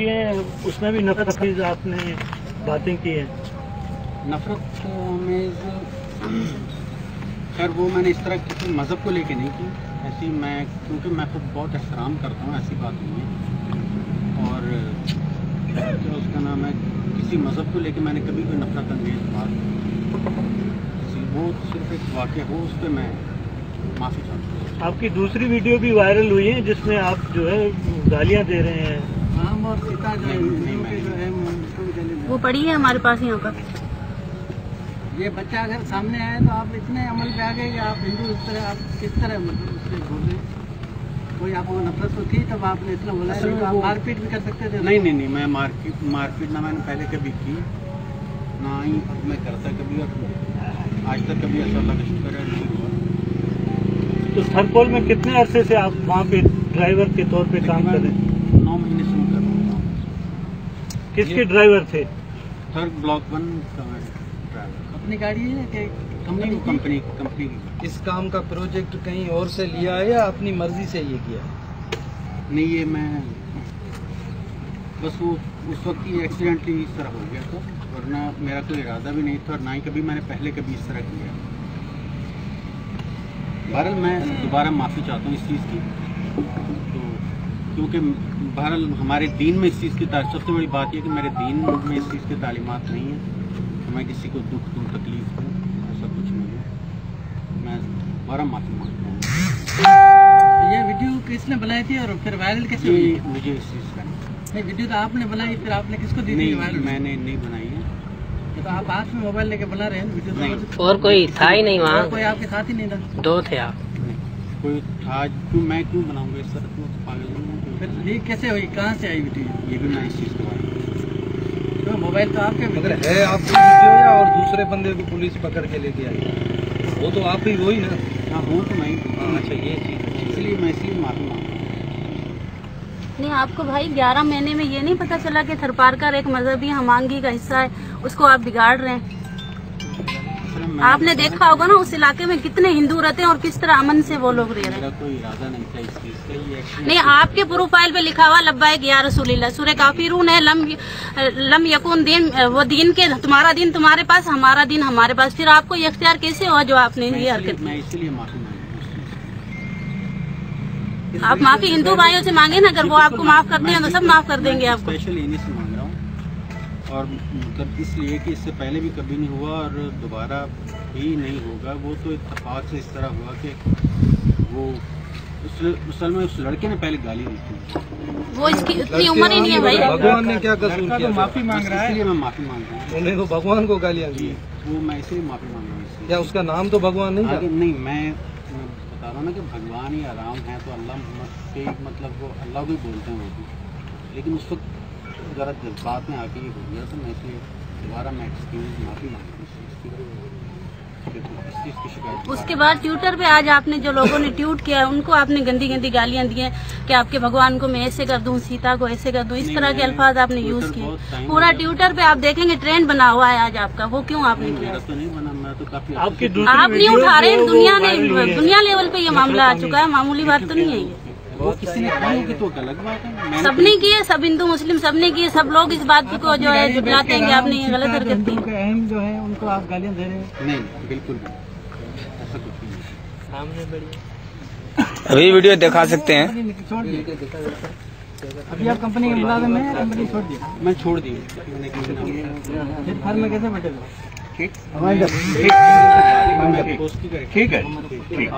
किए हैं उसमें भी नफरत की आपने बातें की हैं? नफरत में खैर वो मैंने इस तरह किसी मज़हब को लेके नहीं की ऐसी, मैं क्योंकि मैं खुद बहुत एहतराम करता हूँ, ऐसी बात नहीं है। और जो उसका नाम है, किसी मज़हब को लेके मैंने कभी कोई नफरत अंगेज बात वो सिर्फ एक वाक़या हो, उस पर मैं माफ़ी चाहता हूँ। आपकी दूसरी वीडियो भी वायरल हुई है जिसमें आप जो है गालियाँ दे रहे हैं। राम और सीता जो है वो पड़ी है हमारे पास यहाँ पर। ये बच्चा अगर सामने आए तो आप इतने अमल पे आ गए कि आप हिंदू इस तरह आप किस तरह मतलब उससे बोले, कोई आपको नफरत तो थी तब आपने इतना बोला, नहीं तो आप मारपीट भी कर सकते थे। नहीं, मैं मारपीट ना मैंने पहले कभी की, ना ही मैं करता कभी, और आज तक कभी ऐसा अल्लाह का शुक्र है नहीं हुआ। तो थरपोल में कितने अरसे से आप वहाँ पे ड्राइवर के तौर पे काम कर रहे हैं? 9 महीने से मैं कर रहा हूँ। किसके ड्राइवर थे? Third block 1 driver. अपनी गाड़ी है कि कंपनी की? इस काम का प्रोजेक्ट कहीं और से लिया है या अपनी मर्जी से ये किया? नहीं, ये मैं बस वो उस वक्त ही एक्सीडेंटली इस तरह हो गया था, वरना मेरा कोई इरादा भी नहीं था, और ना ही कभी मैंने पहले कभी इस तरह किया। बहरहाल मैं दोबारा माफ़ी चाहता हूँ इस चीज़ की, तो क्योंकि बहरहाल हमारे दीन में इस चीज़ की सबसे बड़ी बात यह कि मेरे दीन में इस चीज़ की तालीमात नहीं है, मैं किसी को दुख दूँ, तकलीफ दूँ, ऐसा कुछ नहीं है। मैं दोबारा माफ़ी मांगता हूँ। ये वीडियो किसने बनाई थी और फिर वायरल कैसे हुई? मुझे इस चीज़ का नहीं, वीडियो तो आपने बनाई, फिर आपने किसको दी? नहीं, मैंने नहीं बनाई है। तो आप हाथ में मोबाइल लेके बना रहे हैं वीडियो? नहीं, और कोई था ही नहीं वहाँ, कोई आपके साथ ही नहीं था? 2 थे आप। कोई था, मैं क्यों बनाऊंगा इस तरह? तो पागल नहीं। फिर लीक कैसे हुई, कहाँ से आई वीडियो? ये भी मैं इस चीज़ के बारे में, तो मोबाइल तो आपके अगर है आपकी वीडियो या और दूसरे बंदे को पुलिस पकड़ के लेके आई, वो तो आप ही वही ना? हाँ, वो तो नहीं। अच्छा, ये चीज़ इसलिए मैं माफ़ी मांगता हूँ। नहीं, आपको भाई 11 महीने में ये नहीं पता चला कि थरपारकर एक मजहबी हमांगी का हिस्सा है, उसको आप बिगाड़ रहे हैं। आपने देखा होगा ना उस इलाके में कितने हिंदू रहते हैं और किस तरह अमन से वो लोग रह रहे हैं। मेरा कोई इरादा नहीं था इस चीज़ का। नहीं, आपके प्रोफाइल पे लिखा हुआ लब्बाइक या रसूलिल्लाह, सूरह काफिरून है, लम यकुन दीन, वो दीन के तुम्हारा दीन तुम्हारे पास, हमारा दीन हमारे पास, फिर आपको ये इख्तियार कैसे हुआ जो आपने ये हरकत की? मैं इसलिए माफ़ी मांगता हूँ। आप माफी हिंदू भाइयों से मांगे ना, अगर वो आपको माफ करते हैं तो सब माफ कर देंगे आपको। स्पेशल इन्हीं से मांग रहा हूँ, और मतलब इसलिए कि इससे पहले भी कभी नहीं हुआ और दोबारा भी नहीं होगा। वो तो इत्तेफाक से इस तरह हुआ कि वो असल में उस लड़के ने पहले गाली दी थी। वो इसकी इतनी उम्र ही नहीं है भाई। भगवान ने क्या कसूर किया? माफ़ी मांग रहा है, इसलिए मैं माफ़ी मांग रहा हूँ। उन्हें तो भगवान को गालियाँ दी, वो मैं इसलिए माफ़ी मांग रहा हूँ। क्या उसका नाम तो भगवान नहीं था? नहीं, मैं बता रहा हूँ ना कि भगवान या राम है तो अल्लाह मोहम्मद के मतलब वो अल्लाह को ही बोलते हैं वो भी, लेकिन उस वक्त ज़रा जज्बात में आके ये हो गया, तो मैं इसलिए दोबारा मैं एक्सक्यूज माफ़ी मांगता हूँ इस चीज़ की शिकायत। उसके बाद ट्विटर पे आज आपने जो लोगों ने ट्वीट किया है उनको आपने गंदी गंदी गालियां दी हैं कि आपके भगवान को मैं ऐसे कर दूं, सीता को ऐसे कर दूं, इस तरह के अल्फाज आपने यूज किए। पूरा ट्विटर पे आप देखेंगे ट्रेंड बना हुआ है आज आपका, वो क्यों आपने किया? मेरा तो नहीं बना, मैं तो काफी आप नहीं उठा रहे हैं, दुनिया लेवल पे ये मामला आ चुका है, मामूली बात तो नहीं है ये। वो किसी ने कहा कि तो गलत बात है, सबने किए, सब हिंदू मुस्लिम सबने किए, सब लोग इस बात को जो है जुटलाते हैं कि आपने ये गलत हरकत की। अहम जो है उनको आप गालियाँ दे रहे हैं? नहीं, बिल्कुल नहीं, ऐसा कुछ नहीं। सामने बढ़िए, अभी वीडियो दिखा सकते हैं। छोड़ दिए अभी आप कंपनी के मुलाजिम में, कंपनी छोड़ दी? मैं छोड़ दी। फिर फर्म में कैसे बैठे? ठीक है, ठीक है।